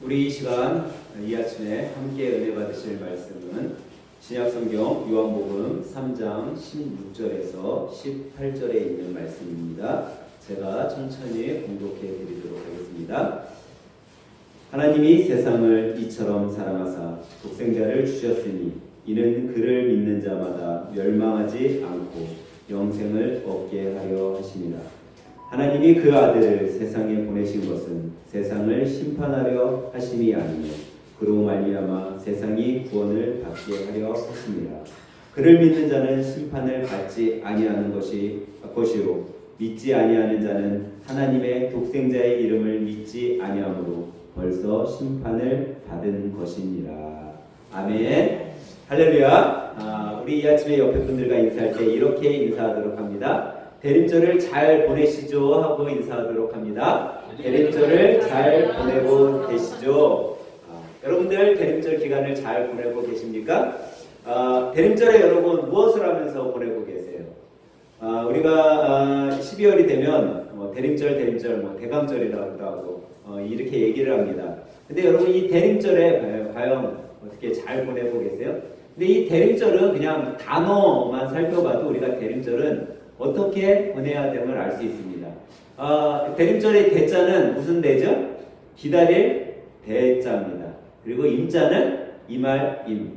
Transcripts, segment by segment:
우리 이 시간 이 아침에 함께 은혜 받으실 말씀은 신약성경 요한복음 3장 16절에서 18절에 있는 말씀입니다. 제가 천천히 공독해 드리도록 하겠습니다. 하나님이 세상을 이처럼 사랑하사 독생자를 주셨으니 이는 그를 믿는 자마다 멸망하지 않고 영생을 얻게 하려 하심이라. 하나님이 그 아들을 세상에 보내신 것은 세상을 심판하려 하심이 아니요 그로 말미암아 세상이 구원을 받게 하려 하심이라. 그를 믿는 자는 심판을 받지 아니하는 것이요 믿지 아니하는 자는 하나님의 독생자의 이름을 믿지 아니하므로 벌써 심판을 받은 것이니라. 아멘. 할렐루야. 우리 이 아침에 옆에 분들과 인사할 때 이렇게 인사하도록 합니다. 대림절을 잘 보내시죠 하고 인사하도록 합니다. 대림절을 잘 보내고 계시죠? 여러분들 대림절 기간을 잘 보내고 계십니까? 대림절에 여러분 무엇을 하면서 보내고 계세요? 우리가 12월이 되면 대림절, 대강절이라고도 하고 이렇게 얘기를 합니다. 근데 여러분 이 대림절에 과연 어떻게 잘 보내고 계세요? 근데 이 대림절은 그냥 단어만 살펴봐도 우리가 대림절은 어떻게 보내야 됨을 알 수 있습니다. 대림절의 대자는 무슨 대죠? 기다릴 대자입니다. 그리고 임자는 이말임.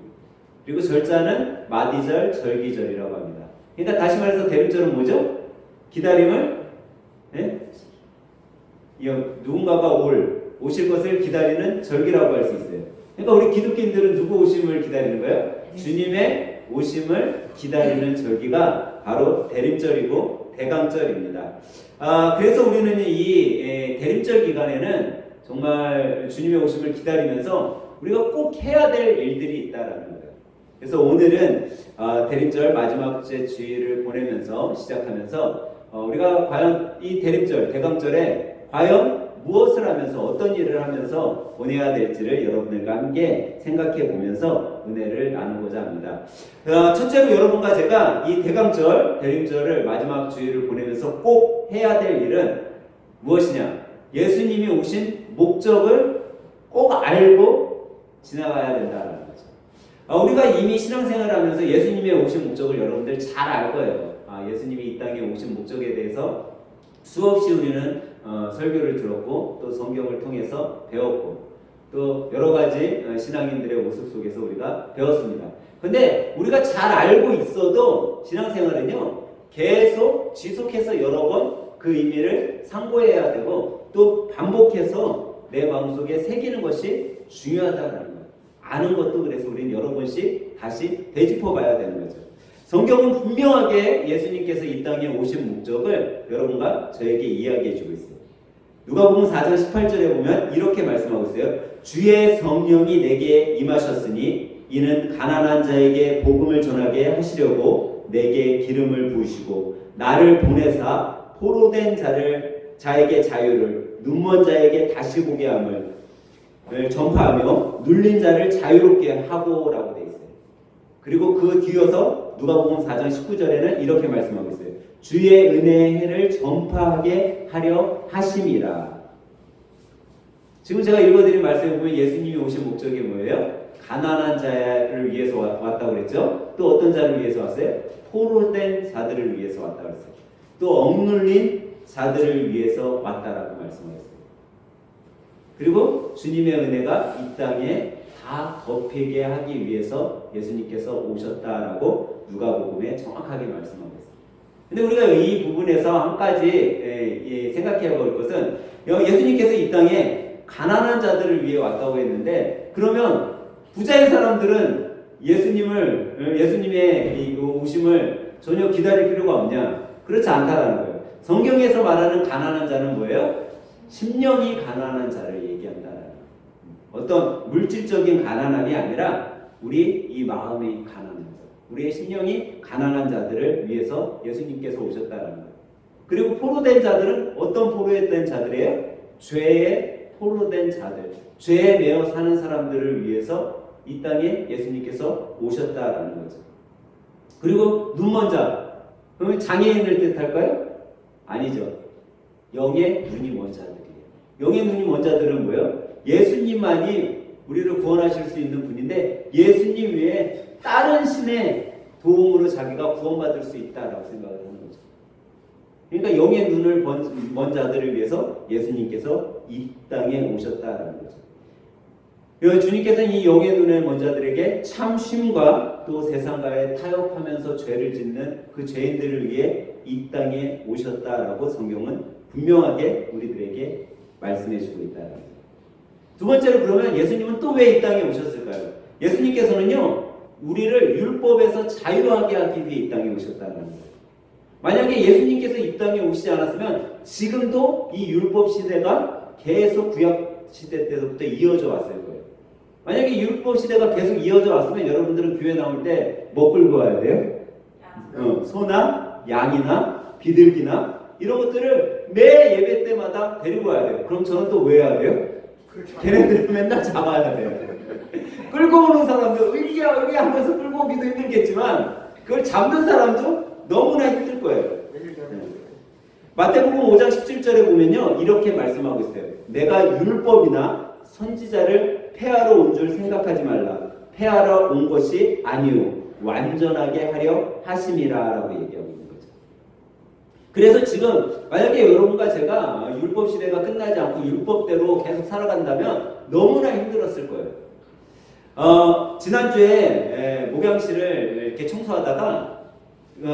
그리고 절자는 마디절, 절기절이라고 합니다. 그러니까 다시 말해서 대림절은 뭐죠? 기다림을 누군가가 오실 것을 기다리는 절기라고 할 수 있어요. 그러니까 우리 기독교인들은 누구 오심을 기다리는 거예요? 주님의 오심을 기다리는 절기가 바로 대림절이고 대강절입니다. 그래서 우리는 이 대림절 기간에는 정말 주님의 오심을 기다리면서 우리가 꼭 해야 될 일들이 있다라는 거예요. 그래서 오늘은 대림절 마지막 주일을 보내면서 시작하면서 우리가 과연 이 대림절 대강절에 과연 무엇을 하면서 어떤 일을 하면서 보내야 될지를 여러분들과 함께 생각해 보면서 은혜를 나누고자 합니다. 첫째로 여러분과 제가 이 대강절, 대림절을 마지막 주일을 보내면서 꼭 해야 될 일은 무엇이냐? 예수님이 오신 목적을 꼭 알고 지나가야 된다는 거죠. 우리가 이미 신앙생활을 하면서 예수님의 오신 목적을 여러분들 잘 알 거예요. 예수님이 이 땅에 오신 목적에 대해서 수없이 우리는 설교를 들었고 또 성경을 통해서 배웠고 또 여러 가지 신앙인들의 모습 속에서 우리가 배웠습니다. 근데 우리가 잘 알고 있어도 신앙생활은요 계속 지속해서 여러 번 그 의미를 상고해야 되고 또 반복해서 내 마음속에 새기는 것이 중요하다는 거예요. 아는 것도 그래서 우리는 여러 번씩 다시 되짚어 봐야 되는 거죠. 성경은 분명하게 예수님께서 이 땅에 오신 목적을 여러분과 저에게 이야기해 주고 있어요. 누가복음 4장 18절에 보면 이렇게 말씀하고 있어요. 주의 성령이 내게 임하셨으니 이는 가난한 자에게 복음을 전하게 하시려고 내게 기름을 부으시고 나를 보내사 포로된 자에게 자유를 눈먼 자에게 다시 보게 함을 전파하며 눌린 자를 자유롭게 하고라고 되어 있어요. 그리고 그 뒤어서 누가복음 4장 19절에는 이렇게 말씀하고 있어요. 주의 은혜의 해를 전파하게 하려 하심이라. 지금 제가 읽어드린 말씀에 보면 예수님이 오신 목적이 뭐예요? 가난한 자를 위해서 왔다고 그랬죠. 또 어떤 자를 위해서 왔어요? 포로된 자들을 위해서 왔다고 그랬어요. 또 억눌린 자들을 위해서 왔다라고 말씀하셨어요. 그리고 주님의 은혜가 이 땅에 다 덮이게 하기 위해서 예수님께서 오셨다라고 누가복음에 정확하게 말씀하고 있습니다. 근데 우리가 이 부분에서 한 가지 생각해 볼 것은 예수님께서 이 땅에 가난한 자들을 위해 왔다고 했는데 그러면 부자인 사람들은 예수님의 이 오심을 전혀 기다릴 필요가 없냐? 그렇지 않다라는 거예요. 성경에서 말하는 가난한 자는 뭐예요? 심령이 가난한 자를 얘기한다는 거예요. 어떤 물질적인 가난함이 아니라 우리 이 마음이 가난한 자, 우리의 심령이 가난한 자들을 위해서 예수님께서 오셨다는 거예요. 그리고 포로된 자들은 어떤 포로된 자들이에요? 죄에 포로된 자들, 죄에 매여 사는 사람들을 위해서 이 땅에 예수님께서 오셨다라는 거죠. 그리고 눈먼 자, 그러면 장애인을 뜻할까요? 아니죠. 영의 눈이 먼 자들이에요. 영의 눈이 먼 자들은 뭐예요? 예수님만이 우리를 구원하실 수 있는 분인데 예수님 외에 다른 신의 도움으로 자기가 구원받을 수 있다라고 생각을 하는 거죠. 그러니까 영의 눈을 먼 자들을 위해서 예수님께서 이 땅에 오셨다라는 거죠. 주님께서는 이 영의 눈을 먼 자들에게 참 쉼과 또 세상과의 타협하면서 죄를 짓는 그 죄인들을 위해 이 땅에 오셨다라고 성경은 분명하게 우리들에게 말씀해주고 있다라는 거예요. 두 번째로 그러면 예수님은 또 왜 이 땅에 오셨을까요? 예수님께서는요 우리를 율법에서 자유하게 하기 위해 이 땅에 오셨다는 거예요. 만약에 예수님께서 이 땅에 오시지 않았으면 지금도 이 율법 시대가 계속 구약 시대 때부터 이어져 왔을 거예요. 만약에 율법 시대가 계속 이어져 왔으면 여러분들은 교회 나올 때 뭐 끌고 와야 돼요? 소나 양이나 비둘기나 이런 것들을 매 예배 때마다 데리고 와야 돼요. 그럼 저는 또 왜 해야 돼요? 걔네들을 맨날 잡아야 돼요. 끌고 오는 사람도 의기 하면서 끌고 오기도 힘들겠지만 그걸 잡는 사람도 너무나 힘들 거예요. 마태복음 5장 17절에 보면요 이렇게 말씀하고 있어요. 내가 율법이나 선지자를 폐하러 온 줄 생각하지 말라. 폐하러 온 것이 아니오 완전하게 하려 하심이라 라고 얘기하고 있는 거죠. 그래서 지금 만약에 여러분과 제가 율법 시대가 끝나지 않고 율법대로 계속 살아간다면 너무나 힘들었을 거예요. 지난주에 목양실을 이렇게 청소하다가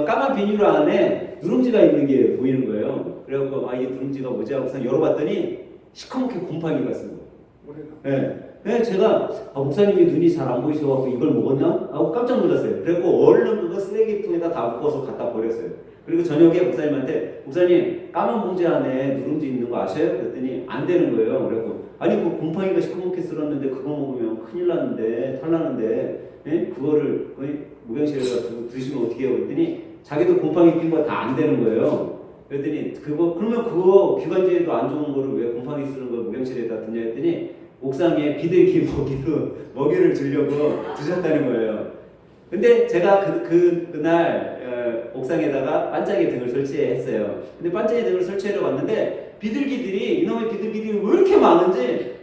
까만 비닐 안에 누룽지가 있는 게 보이는 거예요. 그래갖고 이게 누룽지가 뭐지 하고 열어봤더니 시커멓게 곰팡이가 있어요. 네, 제가 목사님이 눈이 잘 안 보이셔갖고 이걸 먹었나? 하고 깜짝 놀랐어요. 그래갖고 얼른 그거 쓰레기통에다 다 묶어서 갖다 버렸어요. 그리고 저녁에 목사님한테 목사님 까만 봉지 안에 누룽지 있는 거 아셔요? 그랬더니 안 되는 거예요. 그래갖고 아니 그 곰팡이가 시커멓게 쓸었는데 그거 먹으면 큰일 났는데 탈나는데 그거를 목양실에다 드시면 어떻게 해요? 그랬더니 자기도 곰팡이 낀 거 다 안 되는 거예요. 그랬더니 그러면 그거 기관지에도 안 좋은 거를 왜 곰팡이 쓰는 걸 목양실에다 두냐 했더니 옥상에 비둘기 먹이를 주려고 두셨다는 거예요. 근데 제가 그날 옥상에다가 반짝이 등을 설치했어요. 근데 반짝이 등을 설치하러 왔는데 이놈의 비둘기들이 왜 이렇게 많은지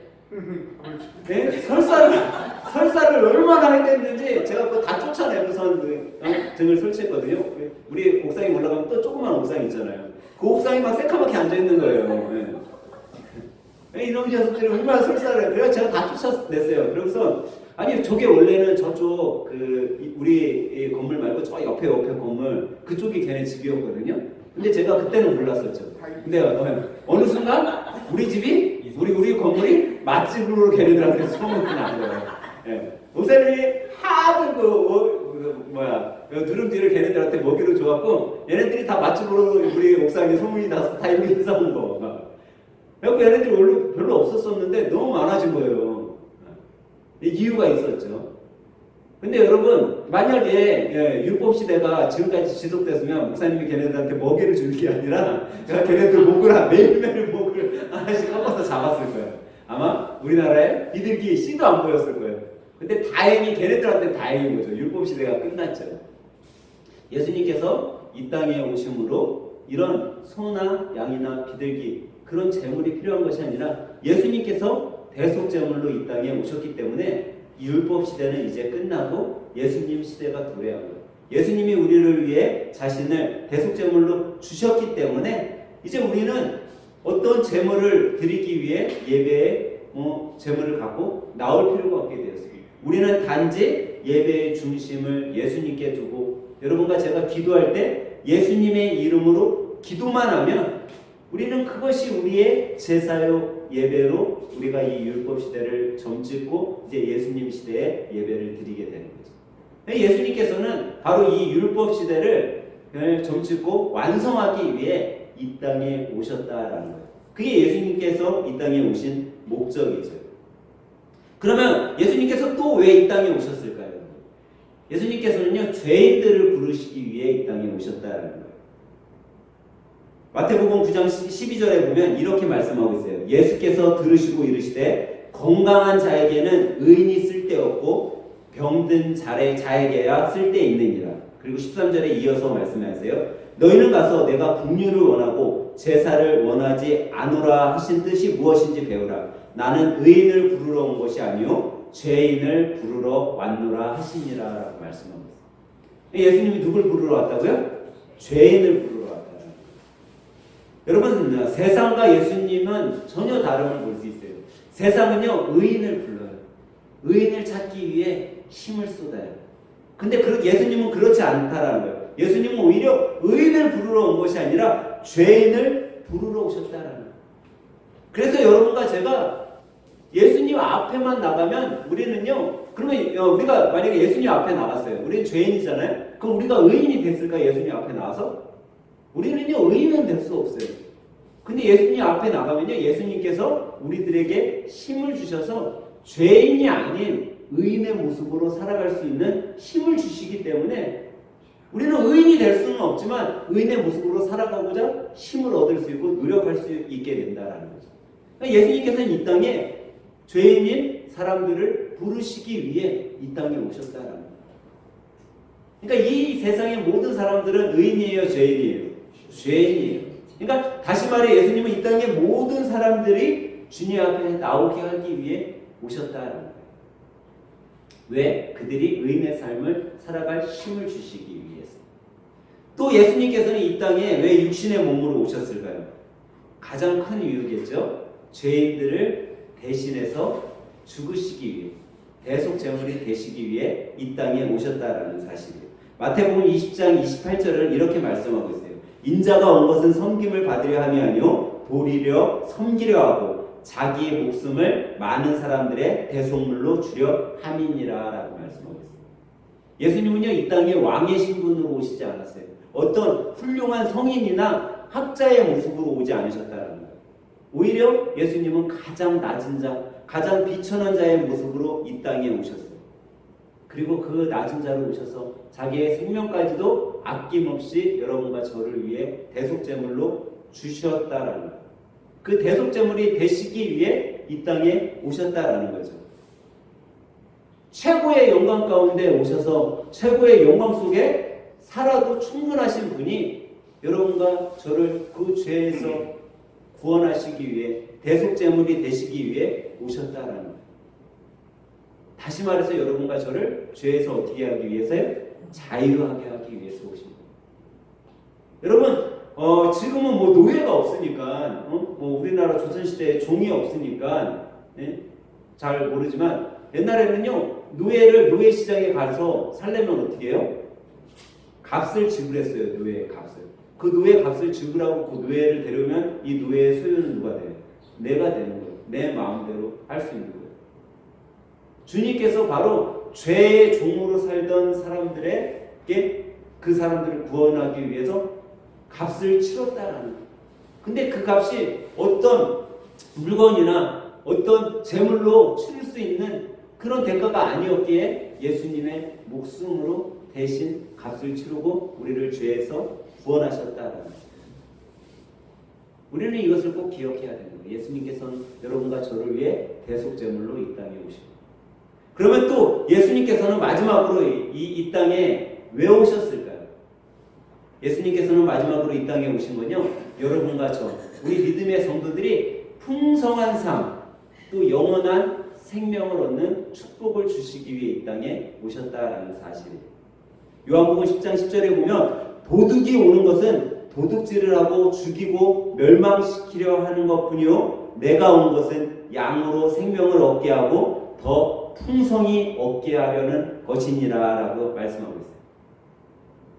설사를 얼마나 했는지 제가 그거 다 쫓아내고선 등을 설치했거든요. 우리 옥상에 올라가면 또 조그만 옥상 있잖아요. 그 옥상에 막 새카맣게 앉아있는 거예요. 이놈 녀석들이 얼마나 설사를 해요. 그래서 제가 다 쫓아냈어요. 그래서 아니 저게 원래는 저쪽 우리 건물 말고 저 옆에 건물 그쪽이 걔네 집이었거든요. 근데 제가 그때는 몰랐었죠. 근데 어느 순간 우리 건물이 맛집으로 걔네들한테 소문이 난 거예요. 목사님이 하도 누룽지를 걔네들한테 먹이로 줘갖고 얘네들이 다 맛집으로 우리 옥상에 소문이 나서 다 여기 싸운 거. 그래서 얘네들이 원래 별로 없었었는데 너무 많아진 거예요. 이유가 있었죠. 근데 여러분 만약에 율법 시대가 지금까지 지속됐으면 목사님이 걔네들한테 먹이를 주는 게 아니라 걔네들 매일매일 목을 하나씩 꺾어서 잡았을 거예요. 아마 우리나라에 비둘기 씨도 안 보였을 거예요. 근데 다행히 걔네들한테 다행인 거죠. 율법 시대가 끝났죠. 예수님께서 이 땅에 오심으로 이런 소나 양이나 비둘기 그런 제물이 필요한 것이 아니라 예수님께서 대속제물로 이 땅에 오셨기 때문에 율법 시대는 이제 끝나고 예수님 시대가 도래한 거예요. 예수님이 우리를 위해 자신을 대속제물로 주셨기 때문에 이제 우리는 어떤 제물을 드리기 위해 예배에 제물을 갖고 나올 필요가 없게 되었습니다. 우리는 단지 예배의 중심을 예수님께 두고 여러분과 제가 기도할 때 예수님의 이름으로 기도만 하면 우리는 그것이 우리의 제사요 예배로 우리가 이 율법 시대를 점찍고 이제 예수님 시대에 예배를 드리게 되는 거죠. 예수님께서는 바로 이 율법 시대를 점찍고 완성하기 위해 이 땅에 오셨다라는 거예요. 그게 예수님께서 이 땅에 오신 목적이죠. 그러면 예수님께서 또 왜 이 땅에 오셨을까요? 예수님께서는요 죄인들을 부르시기 위해 이 땅에 오셨다라는 거예요. 마태복음 9장 12절에 보면 이렇게 말씀하고 있어요. 예수께서 들으시고 이르시되 건강한 자에게는 의인이 쓸데없고 병든 자에게야 쓸데있느니라. 그리고 13절에 이어서 말씀하세요. 너희는 가서 내가 긍휼을 원하고 제사를 원하지 않으라 하신 뜻이 무엇인지 배우라. 나는 의인을 부르러 온 것이 아니요 죄인을 부르러 왔노라 하시니라 라고 말씀합니다. 예수님이 누굴 부르러 왔다고요? 죄인을 부르러 왔다. 여러분, 세상과 예수님은 전혀 다름을 볼 수 있어요. 세상은요 의인을 불러요. 의인을 찾기 위해 힘을 쏟아요. 근데 예수님은 그렇지 않다라는 거예요. 예수님은 오히려 의인을 부르러 온 것이 아니라 죄인을 부르러 오셨다라는 거예요. 그래서 여러분과 제가 예수님 앞에만 나가면 우리는요, 그러면 우리가 만약에 예수님 앞에 나갔어요. 우리는 죄인이잖아요. 그럼 우리가 의인이 됐을까? 예수님 앞에 나와서? 우리는요 의인은 될 수 없어요. 근데 예수님 앞에 나가면요 예수님께서 우리들에게 힘을 주셔서 죄인이 아닌 의인의 모습으로 살아갈 수 있는 힘을 주시기 때문에 우리는 의인이 될 수는 없지만 의인의 모습으로 살아가고자 힘을 얻을 수 있고 노력할 수 있게 된다라는 거죠. 그러니까 예수님께서는 이 땅에 죄인인 사람들을 부르시기 위해 이 땅에 오셨다라는 거예요. 그러니까 이 세상의 모든 사람들은 의인이에요, 죄인이에요? 죄인이에요. 그러니까 다시 말해 예수님은 이 땅의 모든 사람들이 주님 앞에 나오게 하기 위해 오셨다는 거예요. 왜? 그들이 의인의 삶을 살아갈 힘을 주시기 위해서. 또 예수님께서는 이 땅에 왜 육신의 몸으로 오셨을까요? 가장 큰 이유겠죠. 죄인들을 대신해서 죽으시기 위해, 대속제물이 되시기 위해 이 땅에 오셨다라는 사실이에요. 마태복음 20장 28절을 이렇게 말씀하고 있어요. 인자가 온 것은 섬김을 받으려 함이 아니요 도리려 섬기려 하고 자기의 목숨을 많은 사람들의 대속물로 주려 함이니라 라고 말씀하고 있습니다. 예수님은요 이 땅에 왕의 신분으로 오시지 않았어요. 어떤 훌륭한 성인이나 학자의 모습으로 오지 않으셨다는 거예요. 오히려 예수님은 가장 낮은 자, 가장 비천한 자의 모습으로 이 땅에 오셨어요. 그리고 그 낮은 자로 오셔서 자기의 생명까지도 아낌없이 여러분과 저를 위해 대속제물로 주셨다라는 거예요. 그 대속제물이 되시기 위해 이 땅에 오셨다라는 거죠. 최고의 영광 가운데 오셔서 최고의 영광 속에 살아도 충분하신 분이 여러분과 저를 그 죄에서 구원하시기 위해 대속제물이 되시기 위해 오셨다라는 거예요. 다시 말해서 여러분과 저를 죄에서 어떻게 하기 위해서요? 자유하게 하기 위해서 오신 거예요. 여러분, 지금은 뭐 노예가 없으니까, 뭐 우리나라 조선시대에 종이 없으니까, 잘 모르지만, 옛날에는요, 노예 시장에 가서 살려면 어떻게 해요? 값을 지불했어요, 노예의 값을. 그 노예 값을 지불하고 그 노예를 데려오면 이 노예의 소유는 누가 돼요? 내가 되는 거예요. 내 마음대로 할 수 있는 거예요. 주님께서 바로 죄의 종으로 살던 사람들에게 그 사람들을 구원하기 위해서 값을 치렀다라는 거예요. 근데 그 값이 어떤 물건이나 어떤 재물로 치를 수 있는 그런 대가가 아니었기에 예수님의 목숨으로 대신 값을 치르고 우리를 죄에서 구원하셨다라는 거예요. 우리는 이것을 꼭 기억해야 되는 거예요. 예수님께서는 여러분과 저를 위해 대속제물로 이 땅에 오시고, 그러면 또 예수님께서는 마지막으로 이 땅에 왜 오셨을까요? 예수님께서는 마지막으로 이 땅에 오신 건요, 여러분과 저, 우리 믿음의 성도들이 풍성한 삶, 또 영원한 생명을 얻는 축복을 주시기 위해 이 땅에 오셨다라는 사실이에요. 요한복음 10장 10절에 보면 도둑이 오는 것은 도둑질을 하고 죽이고 멸망시키려 하는 것뿐이요 내가 온 것은 양으로 생명을 얻게 하고 더 풍성히 얻게 하려는 것이니라 라고 말씀하고 있어요.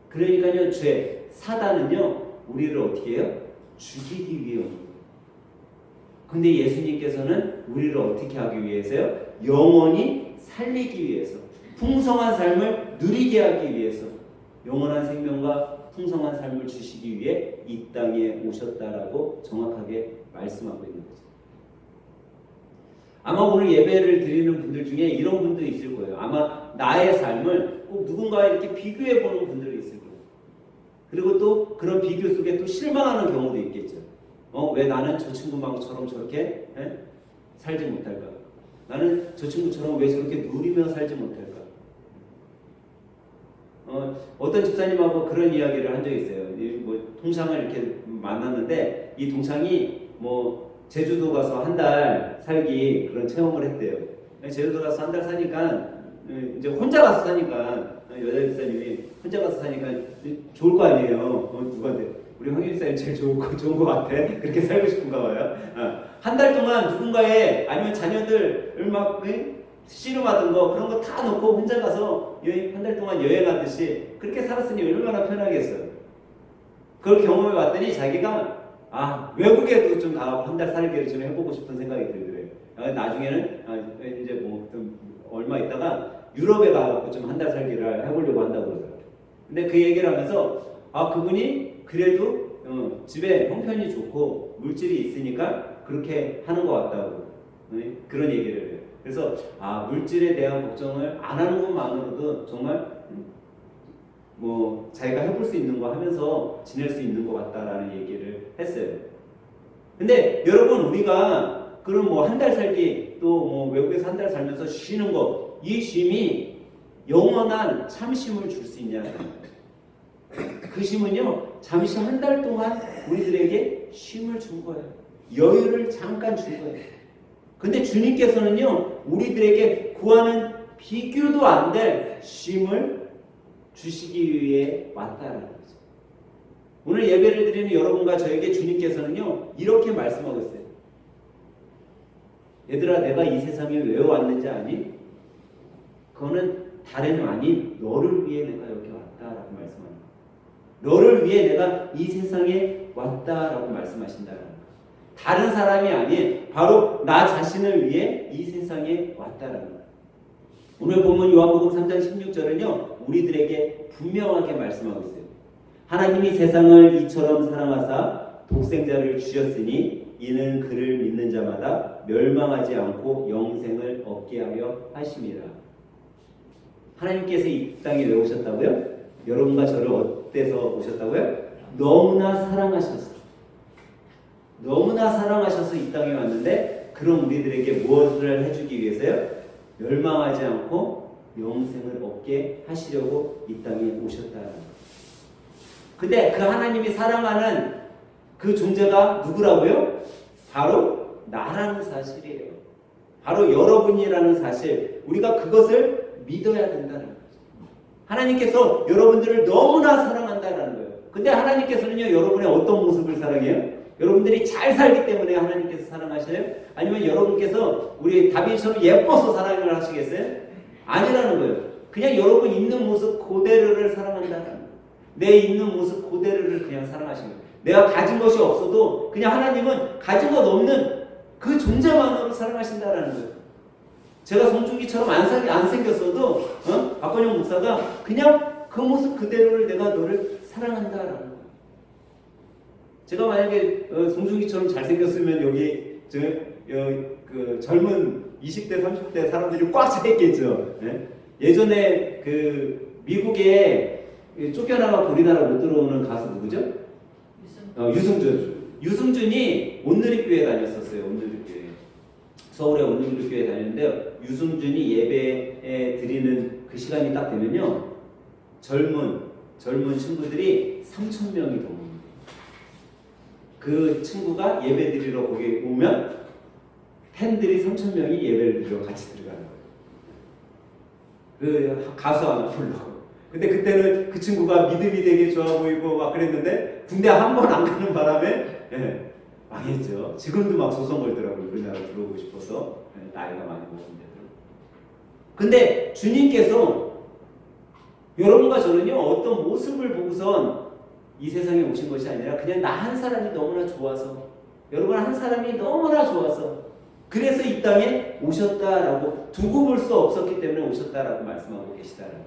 그러니까요 사단은요 우리를 어떻게 해요? 죽이기 위해 오는 거예요. 근데 예수님께서는 우리를 어떻게 하기 위해서요? 영원히 살리기 위해서, 풍성한 삶을 누리게 하기 위해서, 영원한 생명과 풍성한 삶을 주시기 위해 이 땅에 오셨다라고 정확하게 말씀하고 있는 거죠. 아마 오늘 예배를 드리는 분들 중에 이런 분들이 있을 거예요. 아마 나의 삶을 꼭 누군가와 이렇게 비교해 보는 분들이 있을 거예요. 그리고 또 그런 비교 속에 또 실망하는 경우도 있겠죠. 왜 나는 저 친구만처럼 저렇게 살지 못할까? 나는 저 친구처럼 왜 저렇게 누리며 살지 못할까? 어떤 집사님하고 그런 이야기를 한 적이 있어요. 뭐 동창을 이렇게 만났는데 이 동창이 뭐 제주도 가서 한 달 살기 그런 체험을 했대요. 제주도 가서 한 달 사니까 이제 혼자 가서 사니까 여자 집사님이 혼자 가서 사니까 좋을 거 아니에요. 누구한테 우리 황 집사님 제일 좋은 거 같아. 그렇게 살고 싶은가 봐요. 한 달 동안 누군가의 아니면 자녀들을 막 씨름하던 거 그런 거 다 놓고 혼자 가서 한 달 동안 여행하듯이 그렇게 살았으니 얼마나 편하겠어요. 그걸 경험해 봤더니 자기가 외국에도 좀 가고 한 달 살기를 좀 해보고 싶은 생각이 들더래요. 나중에는 이제 뭐 좀 얼마 있다가 유럽에 가서 좀 한 달 살기를 해보려고 한다고 그러더라고요. 근데 그 얘기를 하면서 그분이 그래도 집에 형편이 좋고 물질이 있으니까 그렇게 하는 것 같다고 그런 얘기를 해요. 그래서 물질에 대한 걱정을 안 하는 것만으로도 정말 뭐 자기가 해볼 수 있는 거 하면서 지낼 수 있는 것 같다라는 얘기를 했어요. 근데 여러분 우리가 그런 뭐 한 달 살기 또 뭐 외국에서 한 달 살면서 쉬는 거 이 쉼이 영원한 참쉼을 줄 수 있냐? 그 쉼은요 잠시 한 달 동안 우리들에게 쉼을 준 거예요. 여유를 잠깐 준 거예요. 근데 주님께서는요 우리들에게 구하는 비교도 안 될 쉼을 주시기 위해 왔다는 거죠. 오늘 예배를 드리는 여러분과 저에게 주님께서는요 이렇게 말씀하고 있어요. 얘들아 내가 이 세상에 왜 왔는지 아니? 그거는 다른 아닌 너를 위해 내가 여기 왔다라고 말씀합니다. 너를 위해 내가 이 세상에 왔다라고 말씀하신다는 거예요. 다른 사람이 아닌 바로 나 자신을 위해 이 세상에 왔다라는 거예요. 오늘 본문 요한복음 3장 16절은요 우리들에게 분명하게 말씀하고 있어요. 하나님이 세상을 이처럼 사랑하사 독생자를 주셨으니 이는 그를 믿는 자마다 멸망하지 않고 영생을 얻게 하려 하심이라. 하나님께서 이 땅에 왜 오셨다고요? 여러분과 저를 어때서 오셨다고요? 너무나 사랑하셔서 이 땅에 왔는데 그럼 우리들에게 무엇을 해주기 위해서요? 멸망하지 않고 영생을 얻게 하시려고 이 땅에 오셨다는 거예요. 근데 그 하나님이 사랑하는 그 존재가 누구라고요? 바로 나라는 사실이에요. 바로 여러분이라는 사실. 우리가 그것을 믿어야 된다는 거죠. 하나님께서 여러분들을 너무나 사랑한다는 거예요. 근데 하나님께서는요 여러분의 어떤 모습을 사랑해요? 여러분들이 잘 살기 때문에 하나님께서 사랑하셔요? 아니면 여러분께서 우리 다윗처럼 예뻐서 사랑을 하시겠어요? 아니라는 거예요. 그냥 여러분 있는 모습 그대로를 사랑한다는 거예요. 내 있는 모습 그대로를 그냥 사랑하시는 거예요. 내가 가진 것이 없어도 그냥 하나님은 가진 것 없는 그 존재만으로 사랑하신다는 거예요. 제가 송중기처럼 안 생겼어도 박건영 목사가 그냥 그 모습 그대로를 내가 너를 사랑한다라는 거예요. 제가 만약에 송중기처럼 잘생겼으면 여기 그 젊은 20대 30대 사람들이 꽉 차 있겠죠. 네? 예전에 그 미국에 쫓겨나가 우리나라 못 들어오는 가수 누구죠? 유승준이 온누리교회 다녔었어요. 온누리교회. 서울의 온누리교회 다녔는데 유승준이 예배에 드리는 그 시간이 딱 되면요 젊은 친구들이 3,000명이 넘어요. 그 친구가 예배 드리러 거기 오면 팬들이 3,000명이 예배를 드리러 같이 들어가는 거예요. 그 가수 하나 부르고. 근데 그때는 그 친구가 믿음이 되게 좋아 보이고 막 그랬는데 군대 한 번 안 가는 바람에 망했죠. 지금도 막 소송 걸더라고요. 우리나라 들어오고 싶어서 나이가 많이 먹었는데. 근데 주님께서 여러분과 저는요 어떤 모습을 보고선 이 세상에 오신 것이 아니라 그냥 나 한 사람이 너무나 좋아서 여러분 한 사람이 너무나 좋아서 그래서 이 땅에 오셨다라고 두고 볼 수 없었기 때문에 오셨다라고 말씀하고 계시다는 거예요.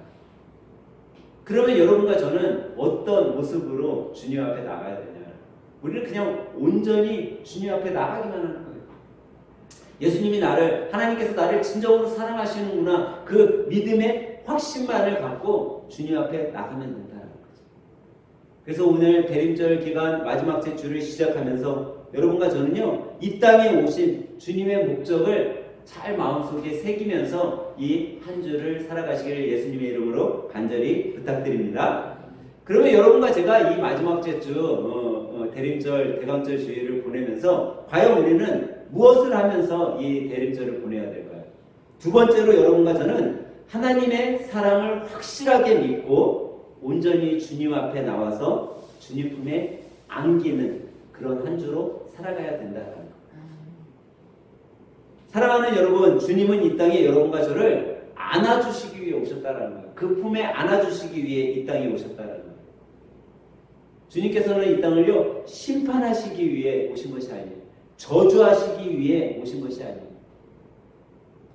그러면 여러분과 저는 어떤 모습으로 주님 앞에 나가야 되냐? 우리는 그냥 온전히 주님 앞에 나가기만 하는 거예요. 예수님이 하나님께서 나를 진정으로 사랑하시는구나 그 믿음의 확신만을 갖고 주님 앞에 나가면 된다는 거죠. 그래서 오늘 대림절 기간 마지막 제 주를 시작하면서 여러분과 저는요 이 땅에 오신 주님의 목적을 잘 마음속에 새기면서 이 한 주를 살아가시기를 예수님의 이름으로 간절히 부탁드립니다. 그러면 여러분과 제가 이 마지막 주 대림절, 대강절 주일을 보내면서 과연 우리는 무엇을 하면서 이 대림절을 보내야 될까요? 두 번째로 여러분과 저는 하나님의 사랑을 확실하게 믿고 온전히 주님 앞에 나와서 주님 품에 안기는 그런 한 주로 살아가야 된다는 것. 사랑하는 여러분, 주님은 이 땅에 여러분과 저를 안아주시기 위해 오셨다는 거예요. 그 품에 안아주시기 위해 이 땅에 오셨다는 거예요. 주님께서는 이 땅을요 심판하시기 위해 오신 것이 아니에요. 저주하시기 위해 오신 것이 아니에요.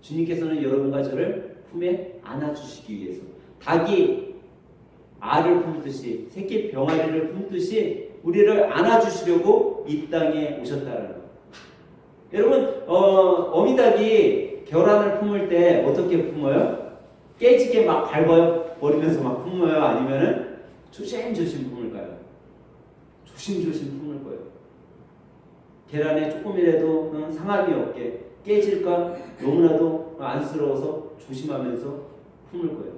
주님께서는 여러분과 저를 품에 안아주시기 위해서 닭이 알을 품듯이 새끼 병아리를 품듯이 우리를 안아주시려고 이 땅에 오셨다는 거예요. 여러분 어미닭이 결란을 품을 때 어떻게 품어요? 깨지게 막 밟아요? 버리면서 막 품어요? 아니면은 조심조심 품을까요? 조심조심 품을 거예요. 계란에 조금이라도 상함이 없게 깨질까 너무나도 안쓰러워서 조심하면서 품을 거예요.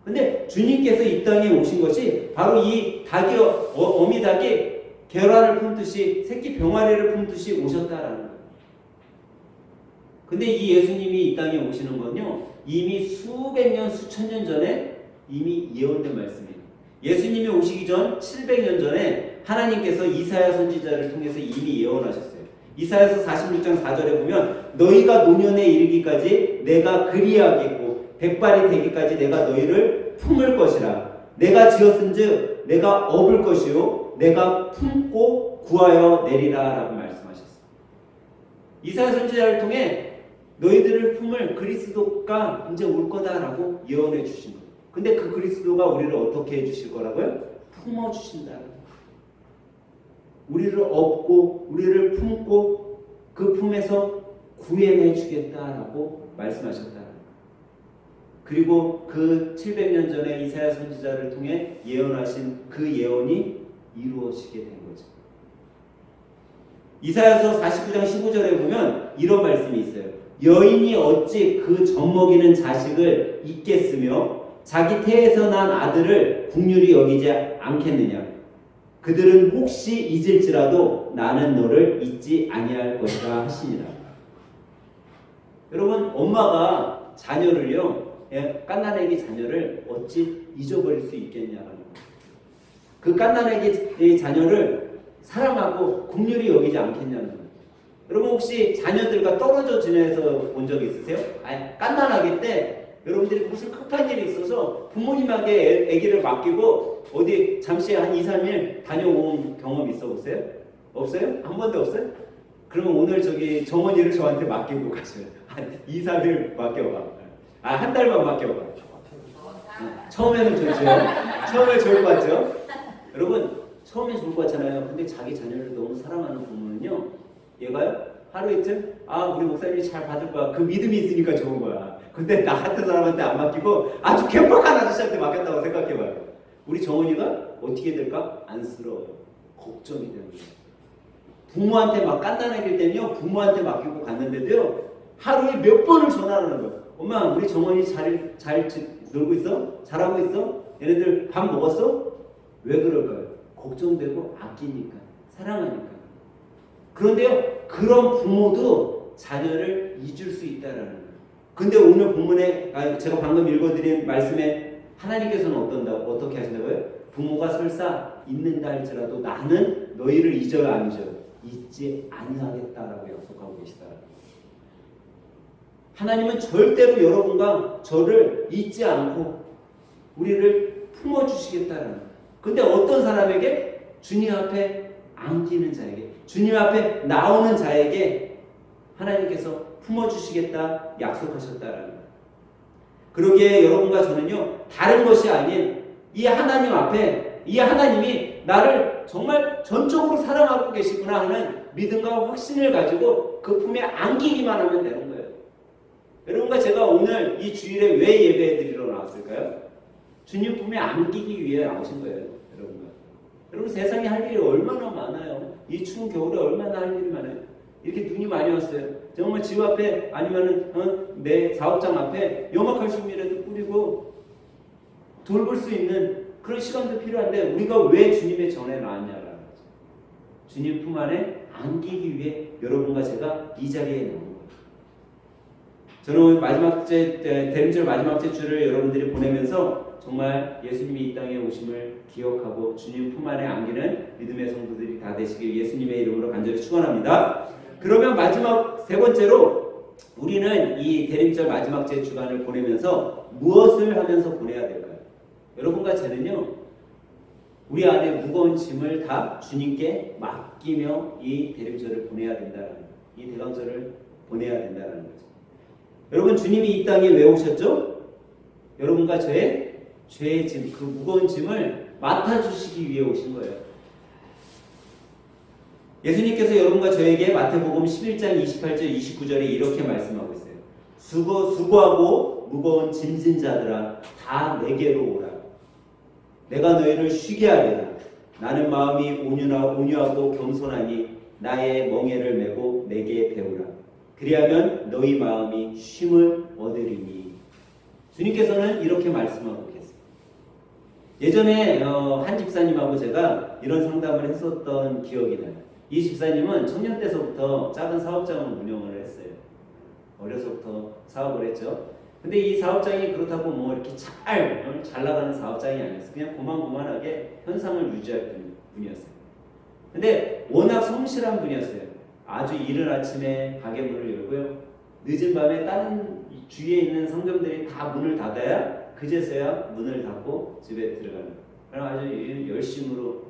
근데 주님께서 이 땅에 오신 것이 바로 이 닭이 어미 닭이 계란을 품듯이 새끼 병아리를 품듯이 오셨다라는 거예요. 근데 이 예수님이 이 땅에 오시는 건요 이미 수백 년 수천 년 전에 이미 예언된 말씀이에요. 예수님이 오시기 전 700년 전에 하나님께서 이사야 선지자를 통해서 이미 예언하셨어요. 이사야서 46장 4절에 보면 너희가 노년에 이르기까지 내가 그리하겠고 백발이 되기까지 내가 너희를 품을 것이라. 내가 지었은즉 내가 업을 것이요 내가 품고 구하여 내리라 라고 말씀하셨어요. 이사야 선지자를 통해 너희들을 품을 그리스도가 이제 올 거다라고 예언해 주신 거예요. 근데 그 그리스도가 우리를 어떻게 해주실 거라고요? 품어주신다는 거예요. 우리를 업고 우리를 품고 그 품에서 구해내 주겠다라고 말씀하셨다는 거예요. 그리고 그 700년 전에 이사야 선지자를 통해 예언하신 그 예언이 이루어지게 된 거죠. 이사야서 49장 15절에 보면 이런 말씀이 있어요. 여인이 어찌 그 젖먹이는 자식을 잊겠으며 자기 태에서 난 아들을 긍휼히 여기지 않겠느냐. 그들은 혹시 잊을지라도 나는 너를 잊지 아니할 것이라 하시니라. 여러분 엄마가 자녀를요 갓난아기 자녀를 어찌 잊어버릴 수 있겠냐라는 거예요. 그 갓난아기 자녀를 사랑하고 긍휼히 여기지 않겠냐는 거예요. 여러분 혹시 자녀들과 떨어져 지내서 본 적 있으세요? 아니 갓난아기 때 여러분들이 무슨 급한 일이 있어서 부모님에게 아기를 맡기고 어디 잠시 한 2, 3일 다녀온 경험 있어 보세요? 없어요? 한 번도 없어요? 그러면 오늘 저기 정원이를 저한테 맡기고 가셔요. 한 2, 3일 맡겨봐. 한 달만 맡겨봐. 처음에는 좋죠. 처음에 좋을 것 같죠? 여러분 처음에 좋을 것 같잖아요. 근데 자기 자녀를 너무 사랑하는 부모는요 얘가요 하루 이틀 우리 목사님이 잘 받을 거야. 그 믿음이 있으니까 좋은 거야. 근데 나 같은 사람한테 안 맡기고 아주 개팍한 아저씨한테 맡겼다고 생각해봐요. 우리 정원이가 어떻게 될까? 안쓰러워요. 걱정이 되는 거예요. 부모한테 막 깐난아기일 때는요 부모한테 맡기고 갔는데도요 하루에 몇 번을 전화하는 거예요. 엄마 우리 정원이 잘 놀고 있어? 잘하고 있어? 얘네들 밥 먹었어? 왜 그럴까요? 걱정되고 아끼니까 사랑하니까. 그런데요 그런 부모도 자녀를 잊을 수 있다라는 거예요. 근데 오늘 본문에 제가 방금 읽어드린 말씀에 하나님께서는 어떻게 하신다고요? 부모가 설사 잊는다 할지라도 나는 너희를 잊어야 안 잊어요. 잊지 아니하겠다라고 약속하고 계시다. 하나님은 절대로 여러분과 저를 잊지 않고 우리를 품어주시겠다라는 거예요. 근데 어떤 사람에게? 주님 앞에 안기는 자에게, 주님 앞에 나오는 자에게 하나님께서 품어주시겠다 약속하셨다라는 거예요. 그러기에 여러분과 저는요 다른 것이 아닌 이 하나님 앞에 이 하나님이 나를 정말 전적으로 사랑하고 계시구나 하는 믿음과 확신을 가지고 그 품에 안기기만 하면 되는 거예요. 여러분과 제가 오늘 이 주일에 왜 예배 드리러 나왔을까요? 주님 품에 안기기 위해 나오신 거예요. 여러분 세상에 할 일이 얼마나 많아요. 이 추운 겨울에 얼마나 할 일이 많아요. 이렇게 눈이 많이 왔어요. 정말 집 앞에 아니면은 내 사업장 앞에 염화칼슘이라도 뿌리고 돌볼 수 있는 그런 시간도 필요한데 우리가 왜 주님의 전에 나왔냐라는 거죠. 주님 품 안에 안기기 위해 여러분과 제가 이 자리에 나온 거예요. 저는 마지막 제 대림절 마지막 제 주를 여러분들이 보내면서 정말 예수님이 이 땅에 오심을 기억하고 주님 품 안에 안기는 믿음의 성도들이 다 되시길 예수님의 이름으로 간절히 축원합니다. 그러면 마지막 세 번째로 우리는 이 대림절 마지막 제 주간을 보내면서 무엇을 하면서 보내야 될까요? 여러분과 저는요, 우리 안에 무거운 짐을 다 주님께 맡기며 이 대림절을 보내야 된다는, 이 대강절을 보내야 된다는 거죠. 여러분, 주님이 이 땅에 왜 오셨죠? 여러분과 저의 죄의 짐, 그 무거운 짐을 맡아주시기 위해 오신 거예요. 예수님께서 여러분과 저에게 마태복음 11장 28절 29절에 이렇게 말씀하고 있어요. 수고하고 무거운 짐진 자들아 다 내게로 오라. 내가 너희를 쉬게 하리라. 나는 마음이 온유하고 겸손하니 나의 멍에를 메고 내게 배우라. 그리하면 너희 마음이 쉼을 얻으리니. 주님께서는 이렇게 말씀하고 계세요. 예전에 한 집사님하고 제가 이런 상담을 했었던 기억이 나요. 이 집사님은 청년 때서부터 작은 사업장을 운영을 했어요. 어려서부터 사업을 했죠. 근데 이 사업장이 그렇다고 뭐 이렇게 잘 나가는 사업장이 아니었어요. 그냥 고만고만하게 현상을 유지할 분이었어요. 근데 워낙 성실한 분이었어요. 아주 이른 아침에 가게 문을 열고요. 늦은 밤에 다른 주위에 있는 상점들이 다 문을 닫아야 그제서야 문을 닫고 집에 들어가는 거예요. 그럼 아주 열심으로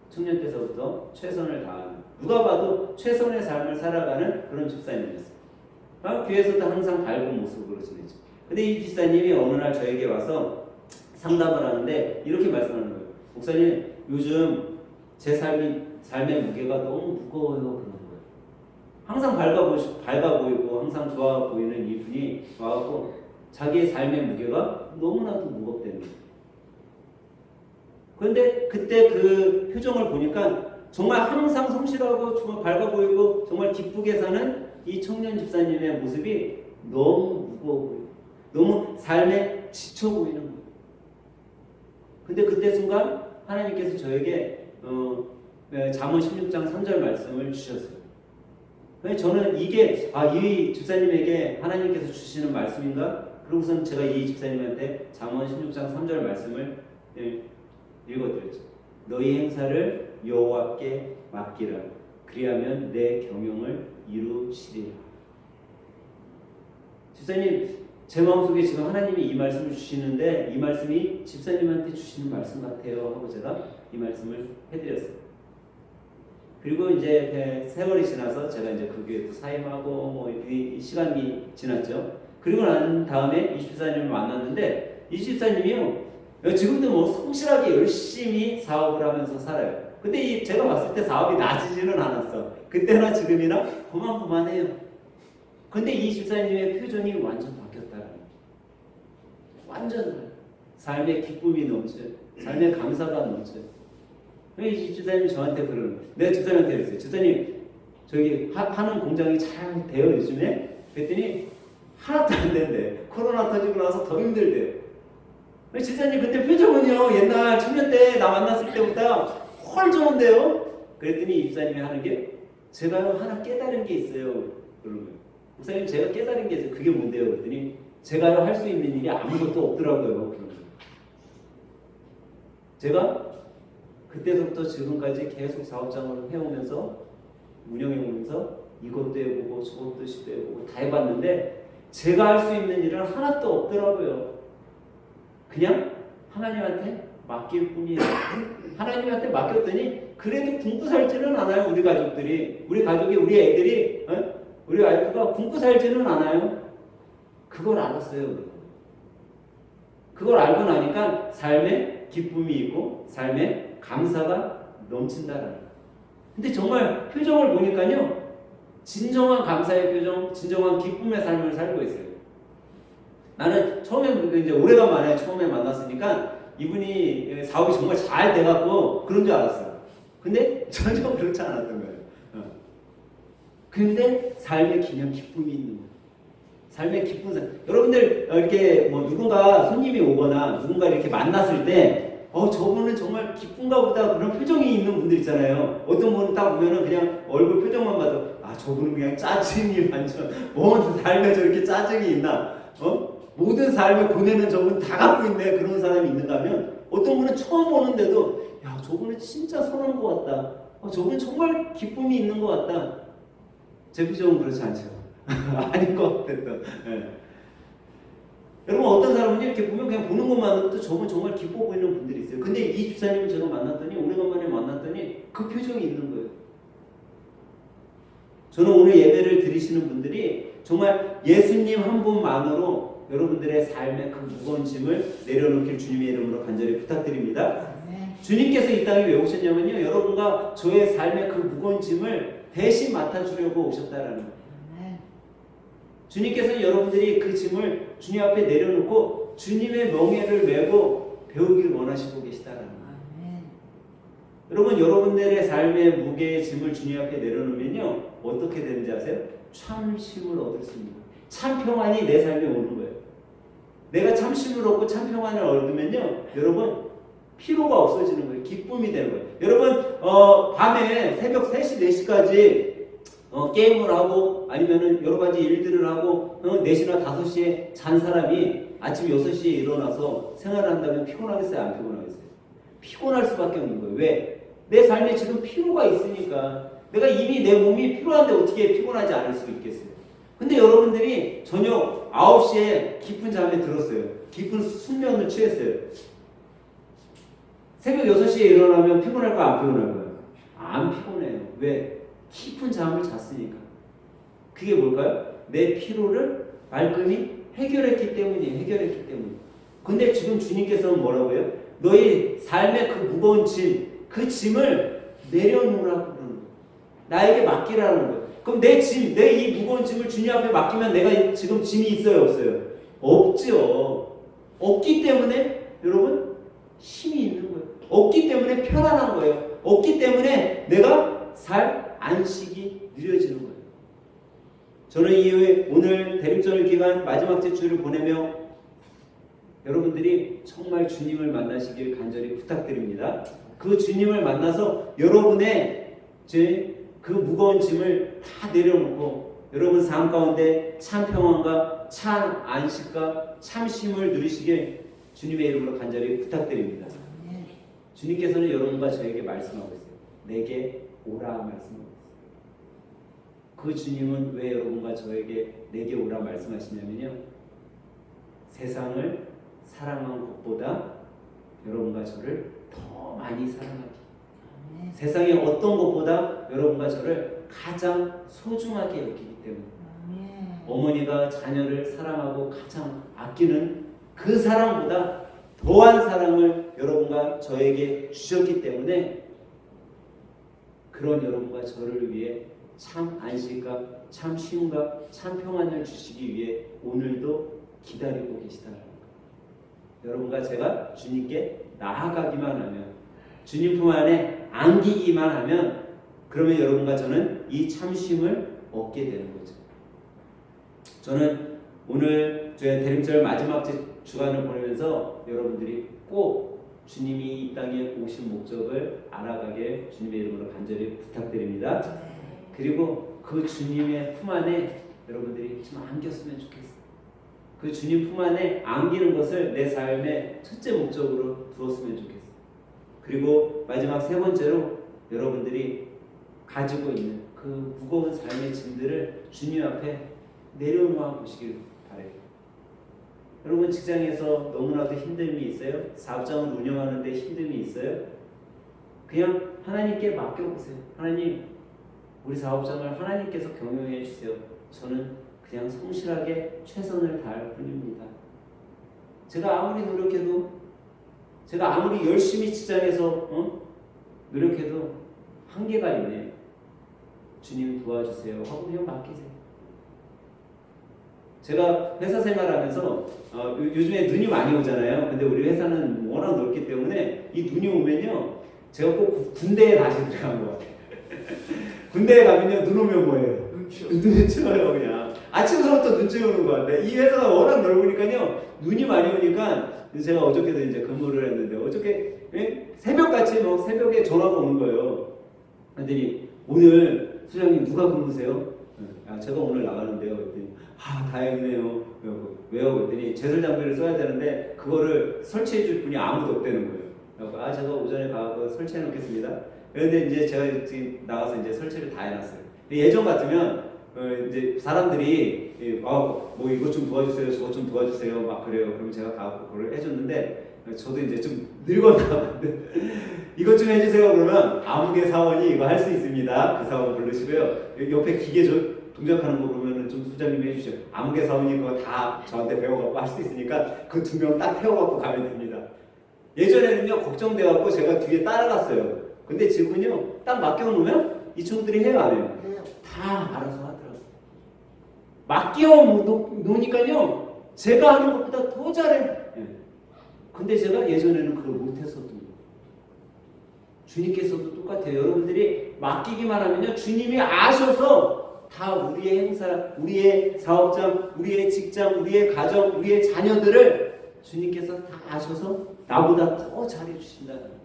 청년 때서부터 최선을 다하는, 누가 봐도 최선의 삶을 살아가는 그런 집사님이었어요. 교회에서도 항상 밝은 모습으로 지내죠. 근데 이 집사님이 어느 날 저에게 와서 상담을 하는데 이렇게 말씀하는 거예요. 목사님, 요즘 제 삶의 무게가 너무 무거워요. 그러는 거예요. 항상 밝아 보이고 항상 좋아 보이는 이분이 와갖고 자기의 삶의 무게가 너무나도 무겁다는 거예요. 그런데 그때 그 표정을 보니까 정말 항상 성실하고 정말 밝아 보이고 정말 기쁘게 사는 이 청년 집사님의 모습이 너무 무거워 보이고 너무 삶에 지쳐 보이는 거예요. 근데 그때 순간 하나님께서 저에게 잠언 16장 3절 말씀을 주셨어요. 저는 이게 이 집사님에게 하나님께서 주시는 말씀인가? 그러고선 제가 이 집사님한테 잠언 16장 3절 말씀을 읽어드렸죠. 너희 행사를 여호와께 맡기라. 그리하면 내 경영을 이루시리라. 집사님, 제 마음속에 지금 하나님이 이 말씀을 주시는데 이 말씀이 집사님한테 주시는 말씀 같아요 하고 제가 이 말씀을 해드렸어요. 그리고 이제 세월이 지나서 제가 이제 그 교회도 사임하고 뭐 이 시간이 지났죠. 그리고 난 다음에 이 집사님을 만났는데 이 집사님이요, 지금도 뭐 성실하게 열심히 사업을 하면서 살아요. 근데 제가 봤을 때 사업이 나아지지는 않았어. 그때나 지금이나 고만고만해요. 근데 이 집사님의 표정이 완전 바뀌었다는 거예요. 완전 삶의 기쁨이 넘쳐요. 삶의 감사가 넘쳐요. 이 집사님이 저한테 그러는 거예요. 내가 집사님한테 그랬어요. 집사님, 저기 하는 공장이 잘 돼요 요즘에? 그랬더니 하나도 안 된대. 코로나 터지고 나서 더 힘들대요. 집사님 그때 표정은요 옛날 청년 때 나 만났을 때보다 훨 좋은데요? 그랬더니 이 집사님이 하는 게 제가 하나 깨달은 게 있어요. 그러는 거예요. 목사님, 제가 깨달은 게 있어요. 그게 뭔데요? 그랬더니 제가 할 수 있는 일이 아무것도 없더라고요. 그러는 거예요. 제가 그때부터 지금까지 계속 사업장을 해오면서 운영해오면서 이것도 해보고 저것도 시도해보고 다 해봤는데 제가 할 수 있는 일은 하나도 없더라고요. 그냥 하나님한테 맡길 뿐이에요. 하나님한테 맡겼더니 그래도 굶고 살지는 않아요. 우리 가족들이, 우리 가족이, 우리 애들이, 우리 와이프가 굶고 살지는 않아요. 그걸 알았어요. 그걸 알고 나니까 삶에 기쁨이 있고 삶에 감사가 넘친다라는 거예요. 근데 정말 표정을 보니까요, 진정한 감사의 표정, 진정한 기쁨의 삶을 살고 있어요. 나는 처음에 이제 오래간만에 처음에 만났으니까 이분이 사업이 정말 잘 돼갖고 그런 줄 알았어요. 근데 전혀 그렇지 않았던 거예요. 근데 삶에 그냥 기쁨이 있는 거예요. 삶의 기쁜 삶. 여러분들 이렇게 뭐 누군가 손님이 오거나 누군가 이렇게 만났을 때 저분은 정말 기쁜가 보다 그런 표정이 있는 분들 있잖아요. 어떤 분은 딱 보면은 그냥 얼굴 표정만 봐도 저분은 그냥 짜증이 완전 뭔 삶에 저렇게 짜증이 있나? 모든 삶을 보내는 저분 다 갖고 있네. 그런 사람이 있는가 하면 어떤 분은 처음 오는데도 야 저분은 진짜 선한 것 같다. 저분은 정말 기쁨이 있는 것 같다. 제 표정은 그렇지 않죠. 아닌 것 같았던. 네. 여러분 어떤 사람은 이렇게 보면 그냥 보는 것만으로도 저분 정말 기뻐 보이는 분들이 있어요. 근데 이 집사님을 제가 만났더니 오래간만에 만났더니 그 표정이 있는 거예요. 저는 오늘 예배를 드리시는 분들이 정말 예수님 한 분만으로 여러분들의 삶의 그 무거운 짐을 내려놓길 주님의 이름으로 간절히 부탁드립니다. 주님께서 이 땅에 왜 오셨냐면요, 여러분과 저의 삶의 그 무거운 짐을 대신 맡아주려고 오셨다라는 거예요. 주님께서는 여러분들이 그 짐을 주님 앞에 내려놓고 주님의 명예를 메고 배우길 원하시고 계시다라는 거예요. 여러분 여러분들의 삶의 무게의 짐을 주님 앞에 내려놓으면요 어떻게 되는지 아세요? 참 쉼을 얻을 수 있는 거예요. 참 평안이 내 삶에 오는 거예요. 내가 참 쉼을 얻고 참 평안을 얻으면요 여러분 피로가 없어지는 거예요. 기쁨이 되는 거예요. 여러분 밤에 새벽 3시 4시까지 게임을 하고 아니면은 여러 가지 일들을 하고 4시나 5시에 잔 사람이 아침 6시에 일어나서 생활을 한다면 피곤하겠어요? 안 피곤하겠어요? 피곤할 수밖에 없는 거예요. 왜? 내 삶에 지금 피로가 있으니까. 내가 이미 내 몸이 피로한데 어떻게 피곤하지 않을 수 있겠어요? 근데 여러분들이 저녁 9시에 깊은 잠에 들었어요. 깊은 숙면을 취했어요. 새벽 6시에 일어나면 피곤할까요? 안 피곤할까요? 안 피곤해요. 왜? 깊은 잠을 잤으니까. 그게 뭘까요? 내 피로를 말끔히 해결했기 때문이에요. 해결했기 때문에. 근데 지금 주님께서는 뭐라고 해요? 너희 삶의 그 무거운 짐, 그 짐을 내려놓으라고 그러는 거예요. 나에게 맡기라는 거예요. 그럼 내 짐, 내 이 무거운 짐을 주님 앞에 맡기면 내가 지금 짐이 있어요? 없어요? 없죠. 없기 때문에 여러분 힘이 있는 거예요. 없기 때문에 편안한 거예요. 없기 때문에 내가 살 안식이 누려지는 거예요. 저는 오늘 대림절 기간 마지막 주를 보내며 여러분들이 정말 주님을 만나시길 간절히 부탁드립니다. 그 주님을 만나서 여러분의 그 무거운 짐을 다 내려놓고 여러분 삶 가운데 참 평안과 참 안식과 참 쉼을 누리시길 주님의 이름으로 간절히 부탁드립니다. 주님께서는 여러분과 저에게 말씀하고 있어요. 내게 오라 말씀하고 있어요. 그 주님은 왜 여러분과 저에게 내게 오라 말씀하시냐면요, 세상을 사랑한 것보다 여러분과 저를 더 많이 사랑하기, 세상의 어떤 것보다 여러분과 저를 가장 소중하게 여기기 때문에, 어머니가 자녀를 사랑하고 가장 아끼는 그 사랑보다 더한 사랑을 여러분과 저에게 주셨기 때문에 그런 여러분과 저를 위해 참 안식과 참 쉼과 참 평안을 주시기 위해 오늘도 기다리고 계시다는 것. 여러분과 제가 주님께 나아가기만 하면, 주님 품 안에 안기기만 하면, 그러면 여러분과 저는 이 참 쉼을 얻게 되는 거죠. 저는 오늘 저희 대림절 마지막 주간을 보내면서 여러분들이 꼭 주님이 이 땅에 오신 목적을 알아가게 주님의 이름으로 간절히 부탁드립니다. 그리고 그 주님의 품 안에 여러분들이 좀 안겼으면 좋겠어요. 그 주님 품 안에 안기는 것을 내 삶의 첫째 목적으로 두었으면 좋겠어요. 그리고 마지막 세 번째로 여러분들이 가지고 있는 그 무거운 삶의 짐들을 주님 앞에 내려놓아 보시길 바래요. 여러분 직장에서 너무나도 힘듦이 있어요? 사업장을 운영하는데 힘듦이 있어요? 그냥 하나님께 맡겨보세요. 하나님, 우리 사업장을 하나님께서 경영해 주세요. 저는 그냥 성실하게 최선을 다할 뿐입니다. 제가 아무리 노력해도, 제가 아무리 열심히 직장에서 노력해도 한계가 있네요. 주님 도와주세요 하고 그냥 맡기세요. 제가 회사 생활하면서 요즘에 눈이 많이 오잖아요. 근데 우리 회사는 워낙 넓기 때문에 이 눈이 오면요, 제가 꼭 군대에 다시 들어간 것 같아요. 군대에 가면요, 눈 오면 뭐예요? 눈이 치워요 그냥. 아침부터 눈 치우는 것 같아. 이 회사가 워낙 넓으니까요. 눈이 많이 오니까 제가 어저께도 이제 근무를 했는데 어저께 새벽같이 뭐 새벽에 전화가 오는 거예요. 그랬더니 오늘 수장님 누가 근무세요? 제가 오늘 나가는데요. 그랬더니 다행이네요. 왜요? 그랬더니 제설 장비를 써야 되는데 그거를 설치해 줄 분이 아무도 없다는 거예요. 제가 오전에 가서 설치해 놓겠습니다. 그런데 이제 제가 지금 나가서 이제 설치를 다 해놨어요. 예전 같으면 이제 사람들이 뭐 이것 좀 도와주세요, 저것 좀 도와주세요, 막 그래요. 그럼 제가 가고 그걸 해줬는데 저도 이제 좀 늙었나 본데 이것 좀 해주세요. 그러면 아무개 사원이 이거 할 수 있습니다. 그 사원 부르시고요. 옆에 기계 동작하는 거 보면은 좀 수장님이 해주셔. 아무개 사원이 그거 다 저한테 배워갖고 할 수 있으니까 그 2명 딱 태워갖고 가면 됩니다. 예전에는요 걱정돼갖고 제가 뒤에 따라갔어요. 근데 지금은요 딱 맡겨놓으면 이 친구들이 해요 안 해요? 다 알아서 하더라고요. 맡겨놓으니까요 제가 하는 것보다 더 잘해요. 근데 제가 예전에는 그걸 못했었던 거예요. 주님께서도 똑같아요. 여러분들이 맡기기만 하면요 주님이 아셔서 다 우리의 행사, 우리의 사업장, 우리의 직장, 우리의 가정, 우리의 자녀들을 주님께서 다 아셔서 나보다 더 잘해주신다는 거예요.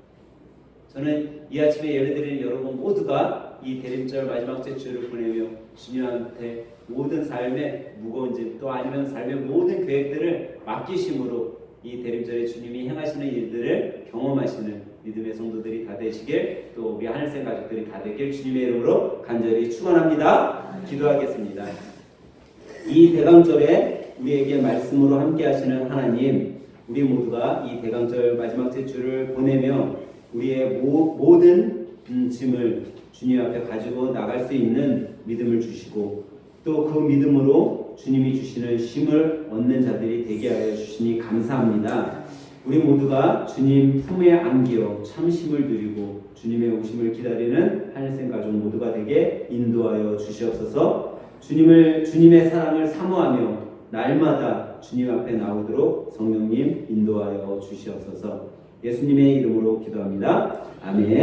저는 이 아침에 예배드리는 여러분 모두가 이 대림절 마지막 주를 보내며 주님한테 모든 삶의 무거운 짐 또 아니면 삶의 모든 계획들을 맡기심으로 이 대림절에 주님이 행하시는 일들을 경험하시는 믿음의 성도들이 다 되시길 또 우리 하늘생 가족들이 다 되길 주님의 이름으로 간절히 축원합니다. 기도하겠습니다. 이 대강절에 우리에게 말씀으로 함께 하시는 하나님, 우리 모두가 이 대강절 마지막 주를 보내며 우리의 모든 짐을 주님 앞에 가지고 나갈 수 있는 믿음을 주시고 또 그 믿음으로 주님이 주시는 쉼을 얻는 자들이 되게 하여 주시니 감사합니다. 우리 모두가 주님 품에 안기어 참 쉼을 누리고 주님의 오심을 기다리는 하늘생 가족 모두가 되게 인도하여 주시옵소서. 주님의 사랑을 사모하며 날마다 주님 앞에 나오도록 성령님 인도하여 주시옵소서. 예수님의 이름으로 기도합니다. 아멘.